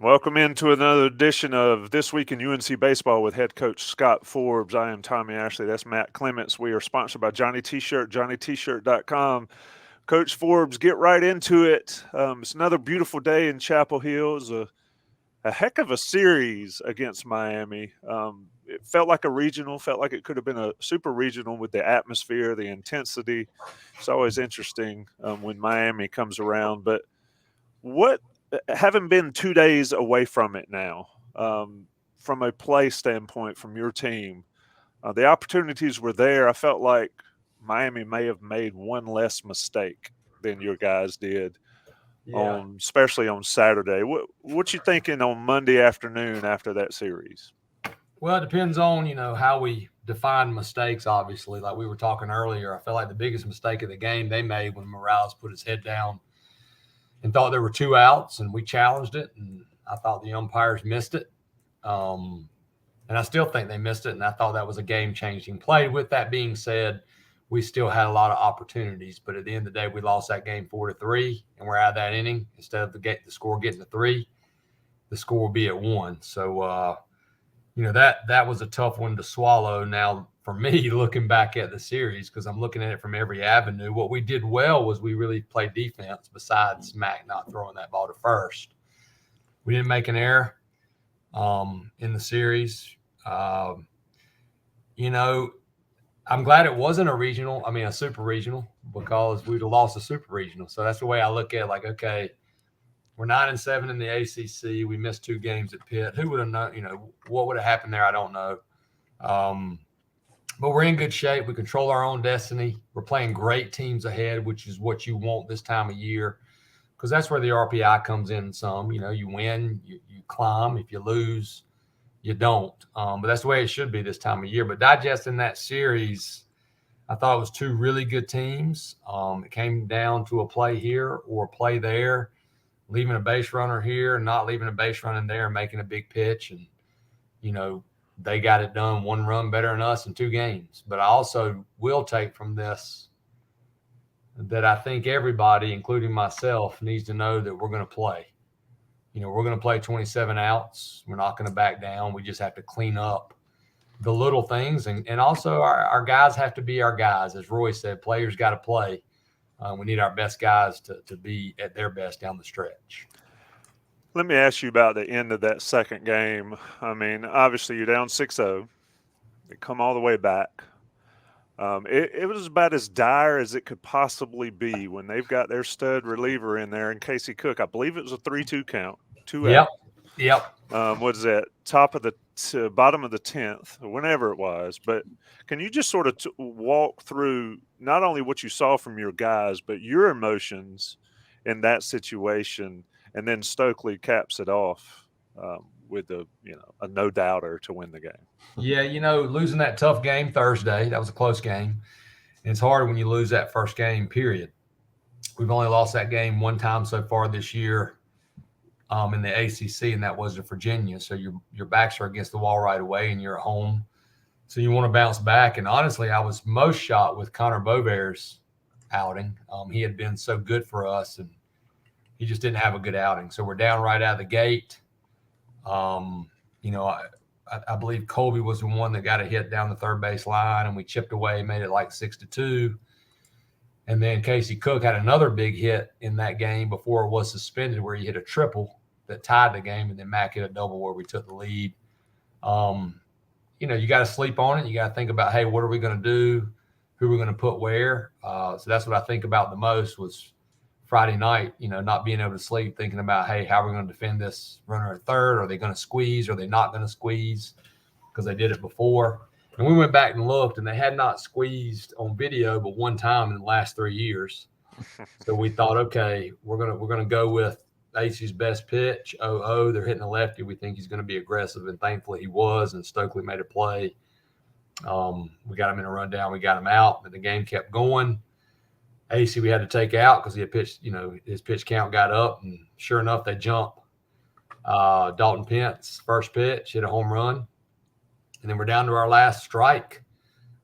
Welcome into another edition of This Week in UNC Baseball with head coach Scott Forbes. I am Tommy Ashley. That's Matt Clements. We are sponsored by Johnny T-Shirt, JohnnyT-Shirt.com. Coach Forbes, get right into it. It's another beautiful day in Chapel Hill. It was a heck of a series against Miami. It felt like a regional, felt like it could have been a super regional with the atmosphere, the intensity. It's always interesting when Miami comes around. But what having been 2 days away from it now, from a play standpoint from your team, the opportunities were there. I felt like Miami may have made one less mistake than your guys did Yeah. especially on Saturday. What you thinking on Monday afternoon after that series? Well, it depends on, how we define mistakes, obviously. Like we were talking earlier, I felt like the biggest mistake of the game they made when Morales put his head down and thought there were 2 outs, and we challenged it, and I thought the umpires missed it. And I still think they missed it, and I thought that was a game-changing play. With that being said, we still had a lot of opportunities, but at the end of the day, we lost that game 4-3, and we're out of that inning. Instead of the score getting to 3, the score will be at 1. So, that was a tough one to swallow. Now, for me, looking back at the series, because I'm looking at it from every avenue, what we did well was we really played defense besides Mac not throwing that ball to first. We didn't make an error in the series. I'm glad it wasn't a super regional, because we'd have lost a super regional. So that's the way I look at it. Like, okay, we're 9-7 in the ACC. We missed 2 games at Pitt. Who would have known? What would have happened there? I don't know. But we're in good shape. We control our own destiny. We're playing great teams ahead, which is what you want this time of year, because that's where the RPI comes in some. You win, you climb. If you lose, you don't. But that's the way it should be this time of year. But digesting that series, I thought it was 2 really good teams. It came down to a play here or a play there, leaving a base runner here, not leaving a base runner there, and making a big pitch. And, they got it done 1 run better than us in 2 games. But I also will take from this that I think everybody, including myself, needs to know that we're going to play. We're going to play 27 outs. We're not going to back down. We just have to clean up the little things. And also our guys have to be our guys. As Roy said, players got to play. We need our best guys to be at their best down the stretch. Let me ask you about the end of that second game. I mean, obviously you're down 6-0. They come all the way back. It was about as dire as it could possibly be when they've got their stud reliever in there, and Casey Cook. I believe it was a 3-2 count, 2 out. Yep. What is that? Bottom of the 10th, whenever it was. But can you just sort of walk through not only what you saw from your guys, but your emotions in that situation? And then Stokely caps it off with a no-doubter to win the game. Yeah, losing that tough game Thursday, that was a close game. And it's hard when you lose that first game, period. We've only lost that game 1 time so far this year in the ACC, and that was to Virginia. So your backs are against the wall right away, and you're at home. So you want to bounce back. And honestly, I was most shocked with Connor Bovair's outing. He had been so good for us, and he just didn't have a good outing. So we're down right out of the gate. I believe Colby was the one that got a hit down the third base line, and we chipped away, made it like 6-2. And then Casey Cook had another big hit in that game before it was suspended, where he hit a triple that tied the game, and then Mac hit a double where we took the lead. You got to sleep on it. You got to think about, hey, what are we going to do? Who are we going to put where? So that's what I think about the most was Friday night, not being able to sleep, thinking about, hey, how are we going to defend this runner at third? Are they going to squeeze? Are they not going to squeeze? Because they did it before. And we went back and looked, and they had not squeezed on video but 1 time in the last 3 years. So we thought, okay, we're gonna go with AC's best pitch. They're hitting a lefty. We think he's going to be aggressive, and thankfully he was. And Stokely made a play. We got him in a rundown. We got him out, but the game kept going. AC we had to take out because he had pitched, his pitch count got up, and sure enough, they jump. Dalton Pence, first pitch, hit a home run. And then we're down to our last strike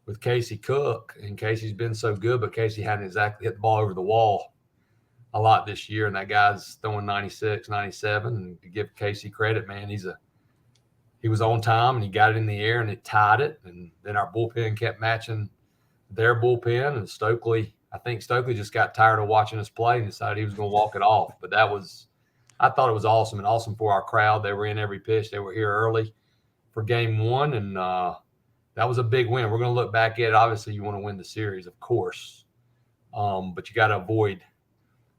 with Casey Cook. And Casey's been so good, but Casey hadn't exactly hit the ball over the wall. a lot this year, and that guy's throwing 96, 97. And to give Casey credit, man, he was on time and he got it in the air and it tied it. And then our bullpen kept matching their bullpen. And I think Stokely just got tired of watching us play and decided he was going to walk it off. But I thought it was awesome, and awesome for our crowd. They were in every pitch. They were here early for game one, and that was a big win. We're going to look back at it. Obviously, you want to win the series, of course, but you got to avoid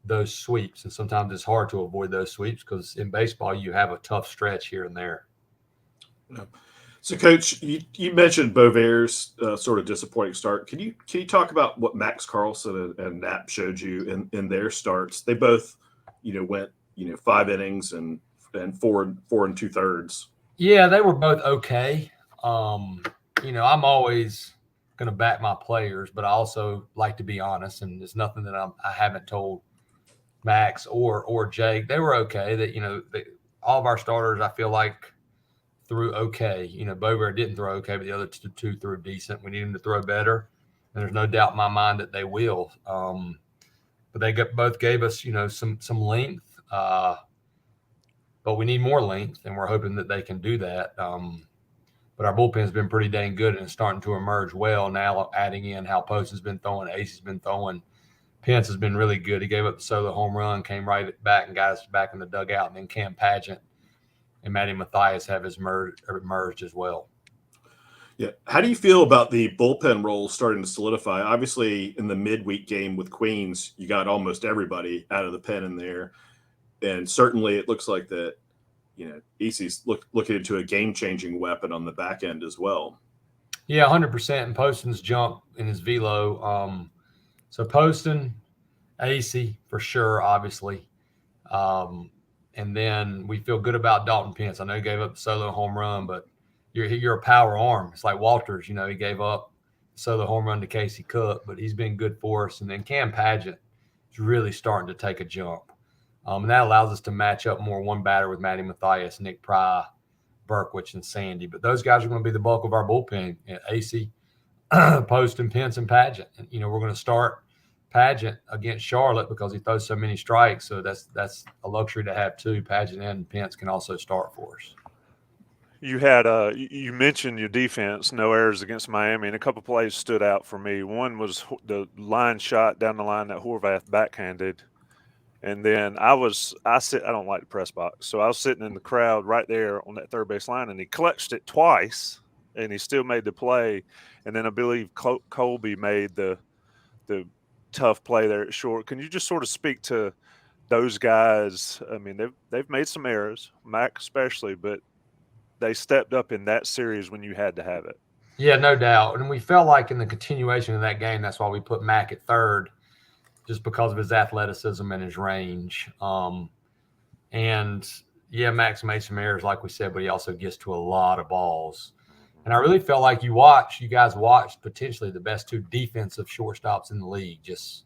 those sweeps, and sometimes it's hard to avoid those sweeps because in baseball you have a tough stretch here and there. So, Coach, you mentioned Beauvair's sort of disappointing start. Can you talk about what Max Carlson and Knapp showed you in their starts? They both, went 5 innings and 4 2/3. Yeah, they were both okay. I'm always going to back my players, but I also like to be honest, and there's nothing that I haven't told Max or Jake. They were okay. That all of our starters, I feel like, threw okay. Beauvair didn't throw okay, but the other two threw decent. We need them to throw better, and there's no doubt in my mind that they will. But they both gave us, some length. But we need more length, and we're hoping that they can do that. But our bullpen's been pretty dang good, and it's starting to emerge well now, adding in how Post has been throwing, Ace's been throwing. Pence has been really good. He gave up the solo home run, came right back and got us back in the dugout, and then Cam Pageant and Matty Mathias have emerged as well. Yeah. How do you feel about the bullpen role starting to solidify? Obviously, in the midweek game with Queens, you got almost everybody out of the pen in there. And certainly it looks like that, Easey's looking into a game-changing weapon on the back end as well. Yeah, 100%. And Poston's jump in his velo. So Poston, Acey for sure, obviously. And then we feel good about Dalton Pence. I know he gave up the solo home run, but you're a power arm. It's like Walters, he gave up the solo home run to Casey Cook, but he's been good for us. And then Cam Pageant is really starting to take a jump. And that allows us to match up more one batter with Matty Mathias, Nick Pry, Berkwich, and Sandy. But those guys are going to be the bulk of our bullpen. Acey, Poston, Pence, and Pageant. And, we're going to start Pageant against Charlotte because he throws so many strikes. So that's a luxury to have too. Pageant and Pence can also start for us. You had you mentioned your defense, no errors against Miami, and a couple plays stood out for me. One was the line shot down the line that Horvath backhanded. And then I don't like the press box. So I was sitting in the crowd right there on that third base line, and he clutched it twice, and he still made the play. And then I believe Colby made the tough play there at short. Can you just sort of speak to those guys? I mean, they've made some errors, Mac especially, but they stepped up in that series when you had to have it. Yeah, no doubt. And we felt like in the continuation of that game, that's why we put Mac at third, just because of his athleticism and his range. And yeah, Max made some errors, like we said, but he also gets to a lot of balls. And I really felt like you guys watched potentially the best two defensive shortstops in the league. Just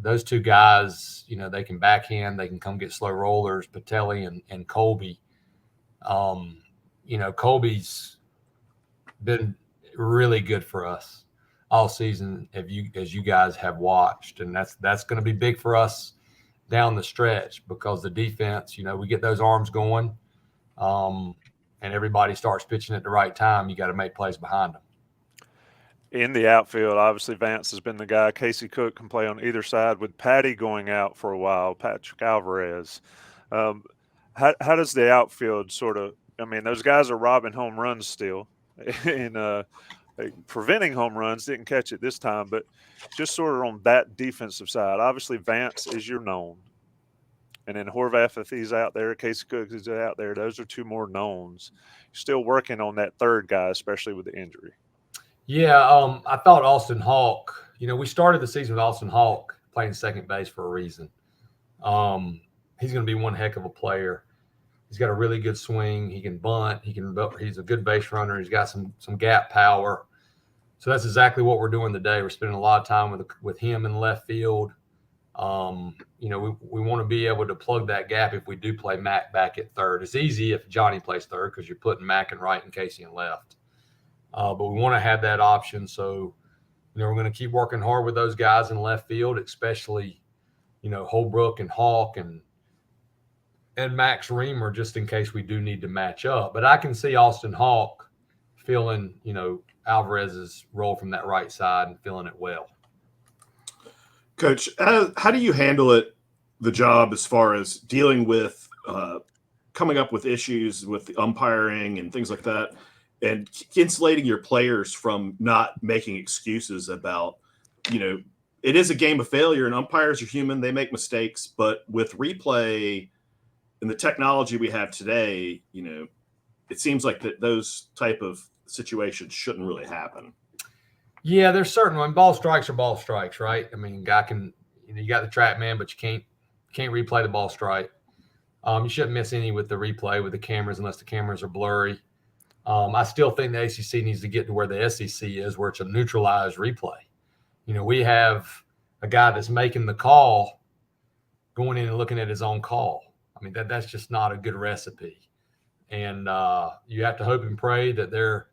those two guys, they can backhand, they can come get slow rollers, Patelli and Colby. Colby's been really good for us all season, as you guys have watched, and that's going to be big for us down the stretch because the defense, we get those arms going, and everybody starts pitching at the right time. You got to make plays behind them. In the outfield, obviously Vance has been the guy. Casey Cook can play on either side with Patty going out for a while. Patrick Alvarez. How does the outfield sort of? I mean, those guys are robbing home runs still, and preventing home runs. Didn't catch it this time, but just sort of on that defensive side. Obviously, Vance is your known, and then Horvath, if he's out there, Casey Cook is out there. Those are two more knowns. Still working on that third guy, especially with the injury. Yeah, I thought Austin Hawk. We started the season with Austin Hawk playing second base for a reason. He's going to be one heck of a player. He's got a really good swing. He can bunt. He's a good base runner. He's got some gap power. So that's exactly what we're doing today. We're spending a lot of time with him in left field. We want to be able to plug that gap if we do play Mac back at third. It's easy if Johnny plays third because you're putting Mac in right and Casey in left. But we want to have that option. So, we're going to keep working hard with those guys in left field, especially Holbrook and Hawk and Max Reamer, just in case we do need to match up. But I can see Austin Hawk filling, Alvarez's role from that right side and filling it well. Coach, how do you handle the job as far as dealing with coming up with issues with the umpiring and things like that, and insulating your players from not making excuses about, it is a game of failure and umpires are human. They make mistakes, but with replay and the technology we have today, it seems like those type of situations shouldn't really happen. Yeah, there's certain when ball strikes are ball strikes, right? I mean, guy can, you got the trap man, but you can't replay the ball strike. You shouldn't miss any with the replay with the cameras unless the cameras are blurry. I still think the ACC needs to get to where the SEC is, where it's a neutralized replay. We have a guy that's making the call going in and looking at his own call. I mean, that's just not a good recipe. And you have to hope and pray that they're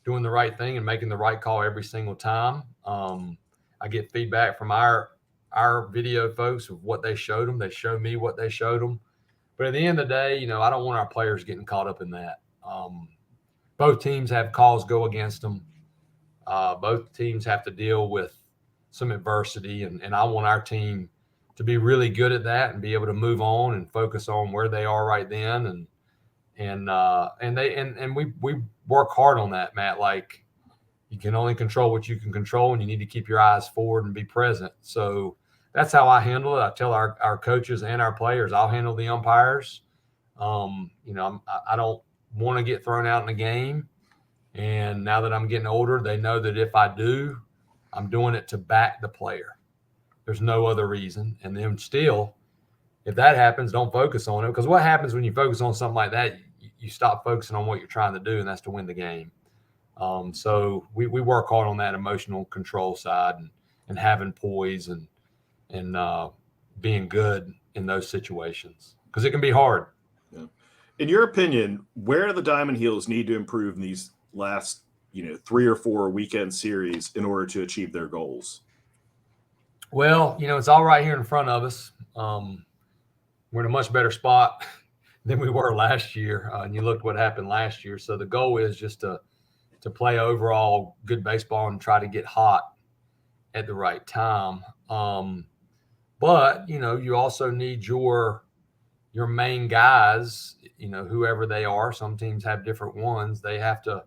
doing the right thing and making the right call every single time. I get feedback from our video folks of what they showed them. They show me what they showed them. But at the end of the day, I don't want our players getting caught up in that. Both teams have calls go against them. Both teams have to deal with some adversity, and I want our team to be really good at that and be able to move on and focus on where they are right then. And we work hard on that, Matt. Like, you can only control what you can control, and you need to keep your eyes forward and be present. So that's how I handle it. I tell our coaches and our players, I'll handle the umpires. I don't want to get thrown out in a game. And now that I'm getting older, they know that if I do, I'm doing it to back the player. There's no other reason. And then still, if that happens, don't focus on it. Because what happens when you focus on something like that, you stop focusing on what you're trying to do, and that's to win the game. So we work hard on that emotional control side and having poise and being good in those situations, because it can be hard. Yeah. In your opinion, where do the Diamond Heels need to improve in these last 3 or 4 weekend series in order to achieve their goals? Well, it's all right here in front of us. We're in a much better spot than we were last year. And you looked what happened last year. So the goal is just to play overall good baseball and try to get hot at the right time. But, you also need your main guys, whoever they are. Some teams have different ones. They have to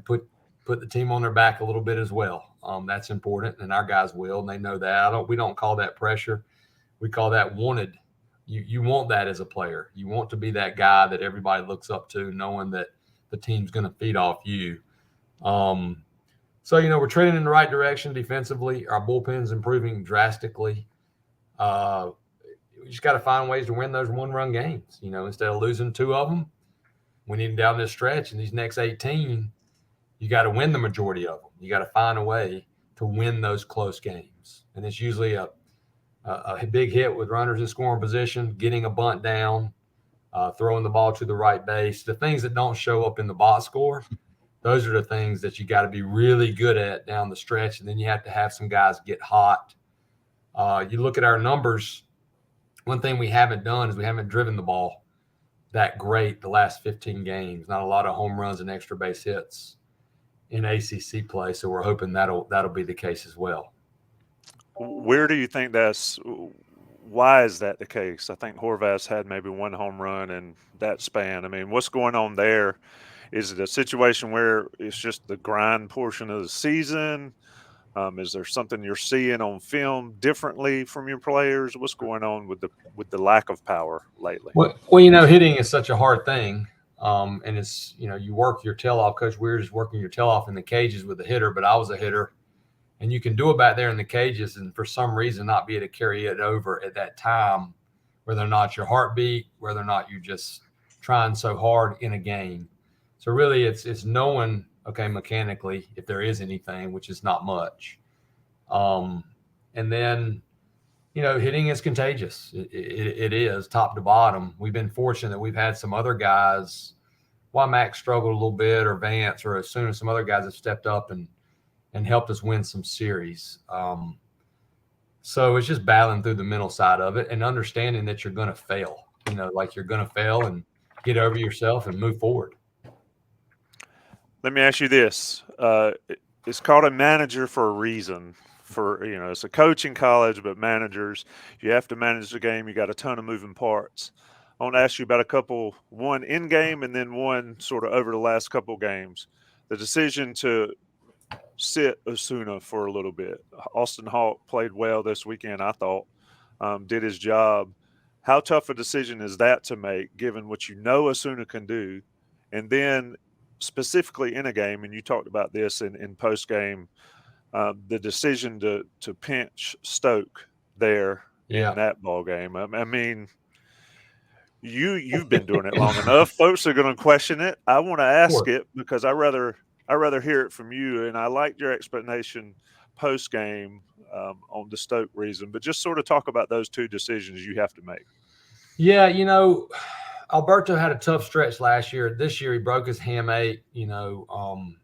put the team on their back a little bit as well. That's important, and our guys will, and they know that. We don't call that pressure. We call that wanted. You want that as a player. You want to be that guy that everybody looks up to, knowing that the team's going to feed off you. So, we're trending in the right direction defensively. Our bullpen's improving drastically. We just got to find ways to win those one-run games. Instead of losing 2 of them, we need them down this stretch. In these next 18, you got to win the majority of them. You got to find a way to win those close games. And it's usually a big hit with runners in scoring position, getting a bunt down, throwing the ball to the right base. The things that don't show up in the box score, those are the things that you got to be really good at down the stretch. And then you have to have some guys get hot. You look at our numbers, one thing we haven't done is we haven't driven the ball that great the last 15 games. Not a lot of home runs and extra base hits in ACC play. So we're hoping that'll be the case as well. Where do you think why is that the case? I think Horvath's had maybe 1 home run in that span. I mean, what's going on there? Is it a situation where it's just the grind portion of the season? Is there something you're seeing on film differently from your players? What's going on with the lack of power lately? Well, hitting is such a hard thing. And it's, you work your tail off. Coach Weir is working your tail off in the cages with the hitter, but I was a hitter. And you can do it back there in the cages and for some reason not be able to carry it over at that time, whether or not your heartbeat, whether or not you're just trying so hard in a game. So really it's knowing, okay, mechanically, if there is anything, which is not much. And then, hitting is contagious. It is top to bottom. We've been fortunate that we've had some other guys, while Max struggled a little bit, or Vance, or as soon as some other guys have stepped up and helped us win some series. So it's just battling through the mental side of it and understanding that you're going to fail, like you're going to fail and get over yourself and move forward. Let me ask you this. It's called a manager for a reason. It's a coach in college, but managers, you have to manage the game. You got a ton of moving parts. I want to ask you about a couple, one in game and then one sort of over the last couple games. The decision to sit Osuna for a little bit. Austin Hawk played well this weekend, I thought, did his job. How tough a decision is that to make, given what you know Osuna can do? And then specifically in a game, and you talked about this in post-game, the decision to pinch Stoke there in that ball game. I mean, you've been doing it long enough. Folks are going to question it. I want to ask it because I rather hear it from you, and I liked your explanation post-game on the Stoke reason. But just sort of talk about those two decisions you have to make. Yeah, Alberto had a tough stretch last year. This year he broke his hamate, and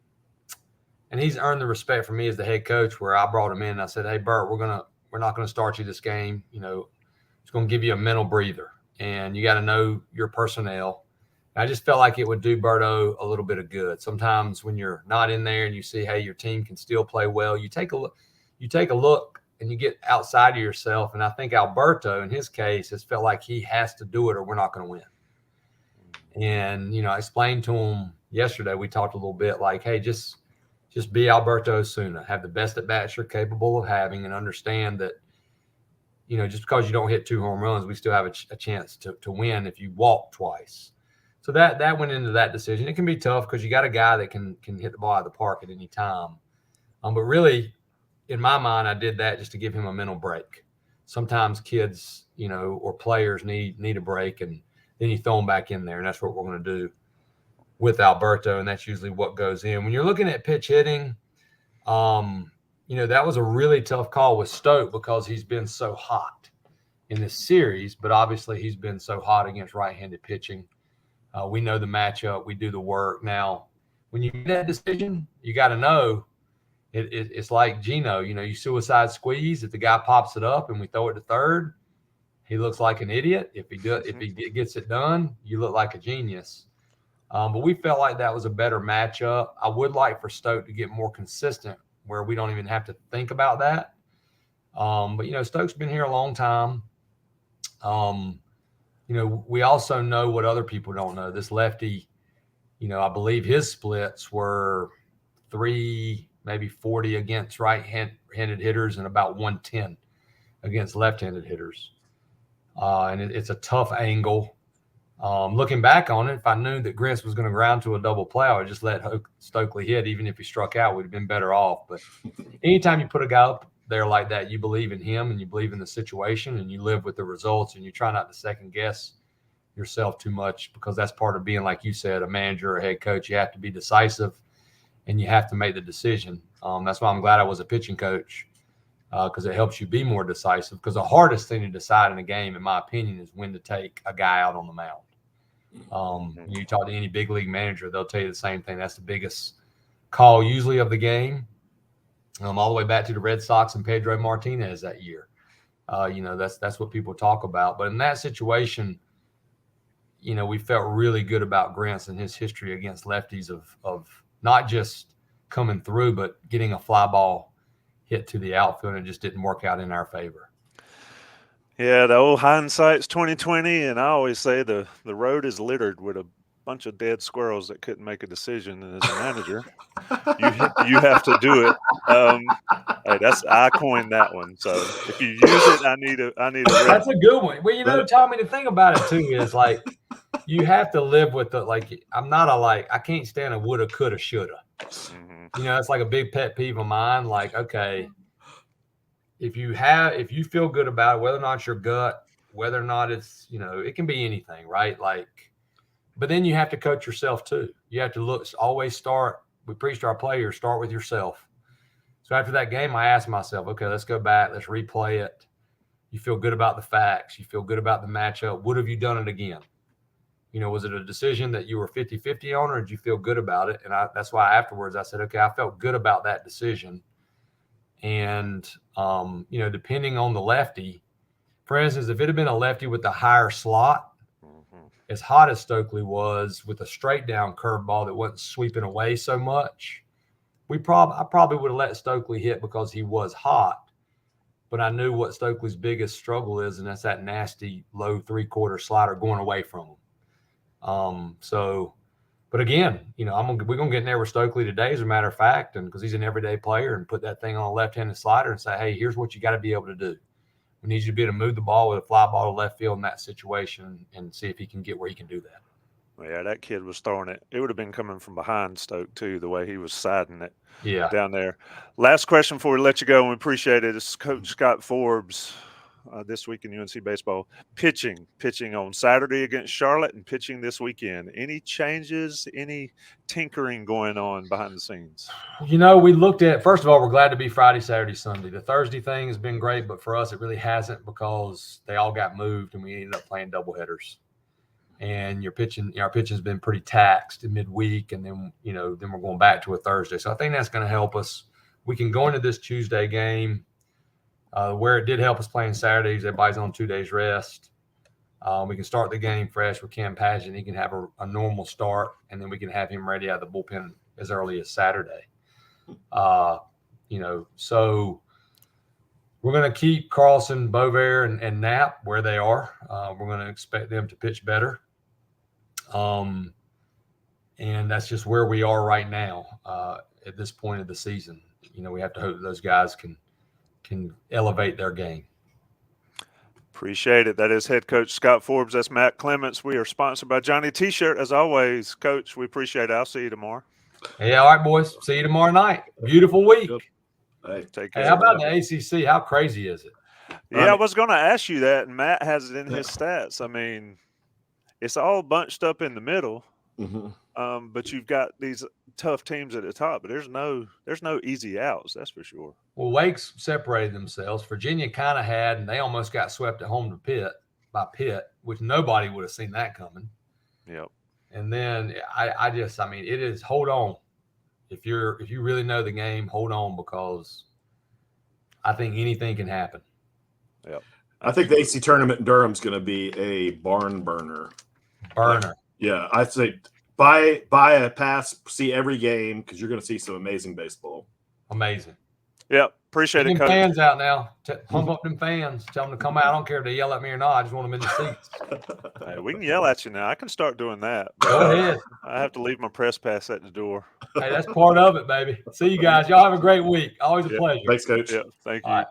he's earned the respect from me as the head coach, where I brought him in and I said, "Hey, Bert, we're not going to start you this game. It's going to give you a mental breather, and you got to know your personnel." And I just felt like it would do Berto a little bit of good. Sometimes when you're not in there and you see, hey, your team can still play well, you take a look and you get outside of yourself. And I think Alberto, in his case, has felt like he has to do it or we're not going to win. And, I explained to him yesterday, we talked a little bit like, hey, just be Alberto Osuna, have the best at bats you're capable of having, and understand that, just because you don't hit 2 home runs, we still have a chance to win if you walk twice. So that went into that decision. It can be tough because you got a guy that can hit the ball out of the park at any time. But really, in my mind, I did that just to give him a mental break. Sometimes kids, or players need a break, and then you throw them back in there, and that's what we're going to do with Alberto, and that's usually what goes in. When you're looking at pitch hitting, that was a really tough call with Stoke because he's been so hot in this series, but obviously he's been so hot against right-handed pitching. We know the matchup. We do the work. Now, when you make that decision, you got to know it's like Gino. You suicide squeeze. If the guy pops it up and we throw it to third, he looks like an idiot. If he gets it done, you look like a genius. But we felt like that was a better matchup. I would like for Stoke to get more consistent where we don't even have to think about that. But, Stoke's been here a long time. We also know what other people don't know. This lefty, I believe his splits were 3, maybe 40 against right-handed hitters and about 110 against left-handed hitters. And it's a tough angle. Looking back on it, if I knew that Grist was going to ground to a double play, I would just let Stokely hit. Even if he struck out, we'd have been better off. But anytime you put a guy up there like that, you believe in him and you believe in the situation and you live with the results, and you try not to second guess yourself too much, because that's part of being, like you said, a manager or a head coach. You have to be decisive and you have to make the decision. That's why I'm glad I was a pitching coach, because it helps you be more decisive, because the hardest thing to decide in a game, in my opinion, is when to take a guy out on the mound. You talk to any big league manager, they'll tell you the same thing. That's the biggest call usually of the game. All the way back to the Red Sox and Pedro Martinez that year. That's what people talk about. But in that situation, we felt really good about Grant and his history against lefties of not just coming through, but getting a fly ball hit to the outfield, and it just didn't work out in our favor. Yeah, the old hindsight's 20/20, and I always say the road is littered with a bunch of dead squirrels that couldn't make a decision. And as a manager, you have to do it. Hey, I coined that one. So if you use it, I need a. That's a good one. Well, Tommy, the thing about it too is like you have to live with the I can't stand a woulda, coulda, shoulda. Mm-hmm. It's like a big pet peeve of mine. Like, okay, if you feel good about it, whether or not it's your gut, whether or not it's it can be anything, right? Like. But then you have to coach yourself too. You have to we preach to our players, start with yourself. So after that game, I asked myself, okay, let's go back. Let's replay it. You feel good about the facts. You feel good about the matchup. Would have you done it again? Was it a decision that you were 50-50 on, or did you feel good about it? And that's why afterwards I said, okay, I felt good about that decision. And, depending on the lefty, for instance, if it had been a lefty with a higher slot, as hot as Stokely was with a straight down curveball that wasn't sweeping away so much, I probably would have let Stokely hit because he was hot. But I knew what Stokely's biggest struggle is, and that's that nasty low 3/4 slider going away from him. But again, we're gonna get in there with Stokely today, as a matter of fact, and because he's an everyday player, and put that thing on a left-handed slider and say, hey, here's what you got to be able to do. We need you to be able to move the ball with a fly ball to left field in that situation, and see if he can get where he can do that. Yeah, that kid was throwing it. It would have been coming from behind Stoke too, the way he was siding it. Yeah. Down there. Last question before we let you go, and we appreciate it. It's Coach Scott Forbes this week in UNC baseball. Pitching on Saturday against Charlotte and pitching this weekend. Any changes, any tinkering going on behind the scenes? We looked at, first of all, we're glad to be Friday, Saturday, Sunday. The Thursday thing has been great, but for us, it really hasn't because they all got moved and we ended up playing doubleheaders. And our pitching's been pretty taxed in midweek, and then we're going back to a Thursday. So I think that's going to help us. We can go into this Tuesday game where it did help us playing Saturdays. Everybody's on 2 days rest. We can start the game fresh with Cam Pageant. He can have a normal start, and then we can have him ready out of the bullpen as early as Saturday. So we're going to keep Carlson, Bovair, and Knapp where they are. We're going to expect them to pitch better. And that's just where we are right now at this point of the season. We have to hope that those guys can elevate their game. Appreciate it. That is head coach Scott Forbes. That's Matt Clements. We are sponsored by Johnny T-shirt as always. Coach, we appreciate it. I'll see you tomorrow. Hey, all right, boys. See you tomorrow night. Beautiful week. Hey, take care. Hey, how about the ACC? How crazy is it? Yeah, I was going to ask you that, and Matt has it in his stats. I mean, it's all bunched up in the middle, but you've got these tough teams at the top. But there's no easy outs, that's for sure. Well, Wake's separated themselves. Virginia kind of had, and they almost got swept at home to Pitt, which nobody would have seen that coming. Yep. And then it is, hold on. If you really know the game, hold on, because I think anything can happen. Yep. I think the AC tournament in Durham's going to be a barn burner. Yeah, I'd say buy a pass, see every game, because you're going to see some amazing baseball. Amazing. Yep. Appreciate it, Coach. Fans out now. Pump up them fans. Tell them to come out. I don't care if they yell at me or not. I just want them in the seats. Hey, we can yell at you now. I can start doing that. Go ahead. I have to leave my press pass at the door. Hey, that's part of it, baby. See you guys. Y'all have a great week. Always a pleasure. Thanks, Coach. Yeah, thank you. All right.